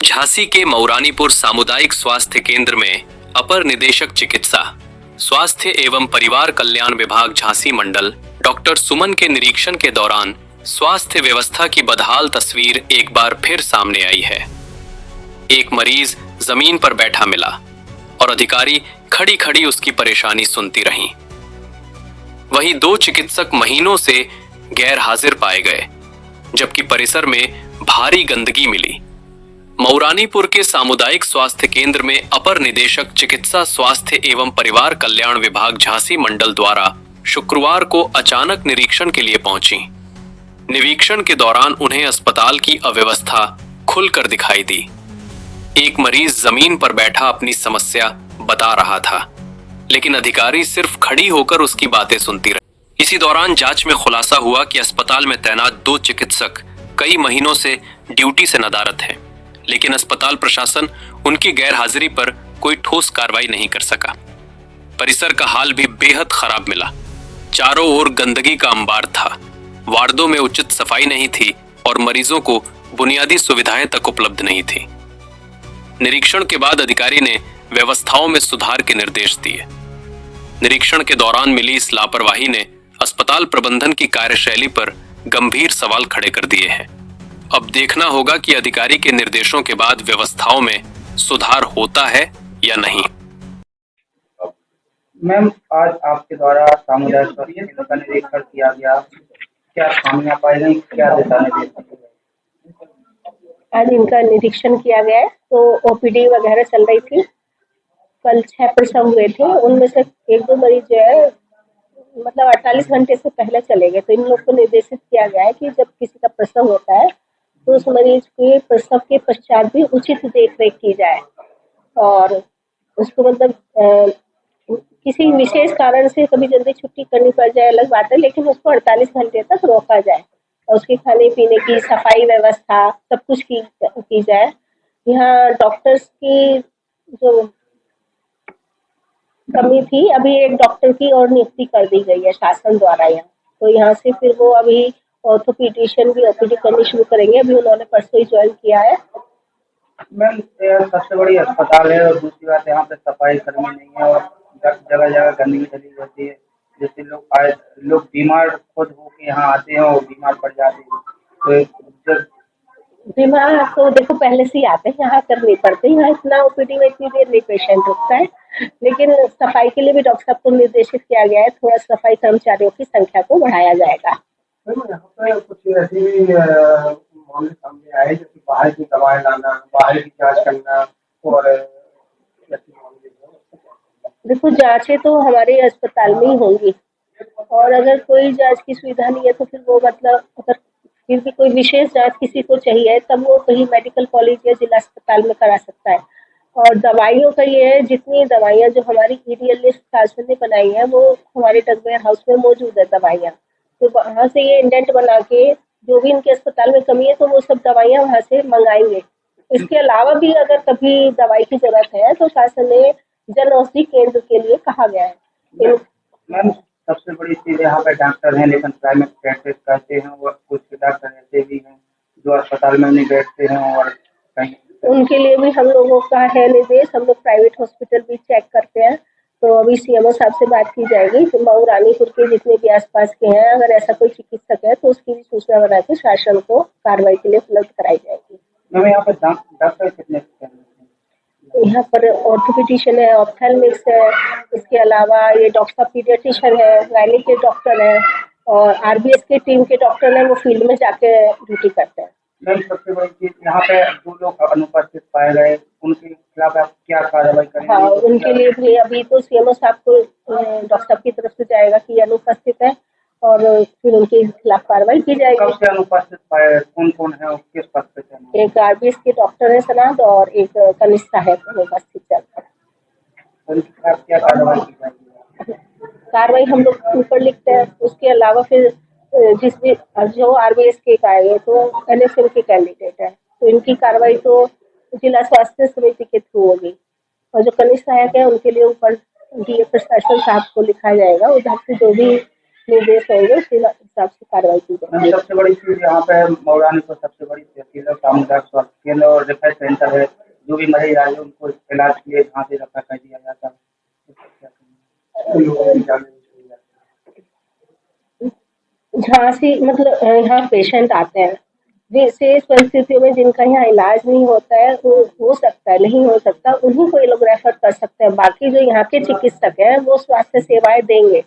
झांसी के मऊरानीपुर सामुदायिक स्वास्थ्य केंद्र में अपर निदेशक चिकित्सा स्वास्थ्य एवं परिवार कल्याण विभाग झांसी मंडल डॉक्टर सुमन के निरीक्षण के दौरान स्वास्थ्य व्यवस्था की बदहाल तस्वीर एक बार फिर सामने आई है। एक मरीज जमीन पर बैठा मिला और अधिकारी खड़ी खड़ी उसकी परेशानी सुनती रहीं। वहीं दो चिकित्सक महीनों से गैर हाजिर पाए गए, जबकि परिसर में भारी गंदगी मिली। मऊरानीपुर के सामुदायिक स्वास्थ्य केंद्र में अपर निदेशक चिकित्सा स्वास्थ्य एवं परिवार कल्याण विभाग झांसी मंडल द्वारा शुक्रवार को अचानक निरीक्षण के लिए पहुंची। निरीक्षण के दौरान उन्हें अस्पताल की अव्यवस्था खुलकर दिखाई दी। एक मरीज जमीन पर बैठा अपनी समस्या बता रहा था, लेकिन अधिकारी सिर्फ खड़ी होकर उसकी बातें सुनती रही। इसी दौरान जांच में खुलासा हुआ कि अस्पताल में तैनात दो चिकित्सक कई महीनों से ड्यूटी से नदारत हैं, लेकिन अस्पताल प्रशासन उनकी गैर हाजिरी पर कोई ठोस कार्रवाई नहीं कर सका। परिसर का हाल भी बेहद खराब मिला। चारों ओर गंदगी का अंबार था, वार्डों में उचित सफाई नहीं थी और मरीजों को बुनियादी सुविधाएं तक उपलब्ध नहीं थी। निरीक्षण के बाद अधिकारी ने व्यवस्थाओं में सुधार के निर्देश दिए। निरीक्षण के दौरान मिली इस लापरवाही ने अस्पताल प्रबंधन की कार्यशैली पर गंभीर सवाल खड़े कर दिए हैं। अब देखना होगा कि अधिकारी के निर्देशों के बाद व्यवस्थाओं में सुधार होता है या नहीं। मैम, आज आपके द्वारा सामुदायिक स्वास्थ्य केंद्र का निरीक्षण किया गया, क्या खामियां पाई गई, क्या दिशा निर्देश दिए गए? आज इनका निरीक्षण किया गया है, तो ओपीडी वगैरह चल रही थी। कल 6 प्रसव हुए थे, उनमें से एक दो मरीज जो है मतलब 48 घंटे से पहले चले गए। तो इन लोग को निर्देशित किया गया है कि जब किसी का प्रसव होता है तो उस मरीज के प्रसव के पश्चात भी उचित देखरेख की जाए और उसको मतलब किसी विशेष कारण से कभी जल्दी छुट्टी करनी पड़ जाए अलग बात है, लेकिन उसको 48 घंटे तक रोका जाए और उसके खाने पीने की सफाई व्यवस्था सब कुछ की जाए। यहाँ डॉक्टर्स की जो कमी थी, अभी एक डॉक्टर की और नियुक्ति कर दी गई है शासन द्वारा यहाँ। तो यहाँ से फिर वो अभी ऑर्थोपीडिशियन भी ओपीडी करनी शुरू करेंगे। अभी उन्होंने परसों ही ज्वाइन किया है। मैम, सबसे बड़ी अस्पताल है और दूसरी बात यहाँ पे सफाई कर्मी नहीं है और जगह जगह गंदगी चली जाती है, जिससे लोग बीमार खुद होकर यहाँ आते हैं और बीमार पड़ जाते हैं। तो बीमार तो देखो पहले से ही आते हैं, यहाँ करनी पड़ती है। यहाँ इतना ओपीडी में इतनी देर नहीं पेशेंट रुकता है, लेकिन सफाई के लिए भी डॉक्टर साहब को निर्देशित किया गया है, थोड़ा सफाई कर्मचारियों की संख्या को बढ़ाया जाएगा। यहाँ पे कुछ ऐसी भी मामले सामने आए जैसे बाहर की दवाएं लाना, बाहर की जांच करना और देखो जांचें तो हमारे अस्पताल में ही होंगी और अगर कोई जांच की सुविधा नहीं है तो फिर वो मतलब अगर फिर भी कोई विशेष जांच किसी को चाहिए तब वो कहीं मेडिकल कॉलेज या जिला अस्पताल में करा सकता है। और दवाइयों का ये है, जितनी दवाइयाँ जो हमारी ईडीएल लिस्ट शासन ने बनाई है वो हमारे ड्रग वेयर हाउस में मौजूद है दवाइयाँ। तो वहाँ से ये इंडेंट बना के जो भी इनके अस्पताल में कमी है तो वो सब दवाइयाँ वहाँ से मंगाएंगे। इसके अलावा भी अगर कभी दवाई की जरूरत है तो शासन ने जन औषधि केंद्र के लिए कहा गया है। मैम, सबसे बड़ी चीज यहाँ पे डॉक्टर हैं लेकिन प्राइवेट प्रैक्टिस करते हैं और कुछ डॉक्टर ऐसे भी हैं जो अस्पताल में नहीं बैठते हैं और कहीं उनके लिए भी हम लोगों का है निर्देश। हम लोग प्राइवेट हॉस्पिटल भी चेक करते हैं, तो अभी सीएमओ साहब से बात की जाएगी। तो मऊरानीपुर के जितने भी आसपास के हैं, अगर ऐसा कोई चिकित्सक है तो उसकी भी सूचना बना के शासन को कार्रवाई के लिए उपलब्ध कराई जाएगी। मैम, यहाँ पर डॉक्टर कितने हैं? यहाँ पर ऑर्थोपेडिशियन है, ऑप्थेल्मिक्स है, इसके अलावा ये डॉक्टर पीडियाट्रिशियन है, गायनी के डॉक्टर है और आरबीएस के टीम के डॉक्टर हैं, वो फील्ड में जाके ड्यूटी करते हैं। मैम, सबसे बड़ी चीज यहाँ पे जो लोग अनुपस्थित पाए गए उनके खिलाफ आप क्या कार्रवाई करेंगे? हाँ, उनके लिए भी अभी तो सीएमओ साहब को डॉक्टर साहब की तरफ से जाएगा कि अनुपस्थित है और फिर उनके खिलाफ कार्रवाई की जाएगी। कब से अनुपस्थित पाए, कौन कौन है और किस पद पे थे? एक आरबीएस के डॉक्टर है सनाद और एक कनिष्ठ सहायक अनुपस्थित चलता है। उनके खिलाफ क्या कार्रवाई की जाएगी? कार्रवाई हम लोग ऊपर लिखते हैं। उसके अलावा फिर जो आरबीएस के आएंगे तो एनएसएम के कैंडिडेट है तो इनकी कार्रवाई तो जिला स्वास्थ्य समिति के थ्रू होगी और जो कनिष्ठ सहायक है उनके लिए ऊपर डीए प्रशासन साहब को लिखा जाएगा। उधर से जो भी निर्देश होंगे उसी हिसाब से कार्रवाई की मैम जाएगी। सबसे बड़ी चीज यहाँ पे है, मौलानी को सबसे बड़ी तहसील और सामुदायिक स्वास्थ्य केंद्र और रेफर सेंटर है। जो भी मरीज आए उनको इलाज के लिए यहाँ से रेफर कर दिया जाता है। झांसी मतलब यहाँ पेशेंट आते हैं विशेष परिस्थितियों में जिनका यहाँ इलाज नहीं होता है, वो हो सकता है नहीं हो सकता, उन्हीं को ये लोग रेफर कर सकते हैं। बाकी जो यहाँ के चिकित्सक हैं वो स्वास्थ्य सेवाएं देंगे।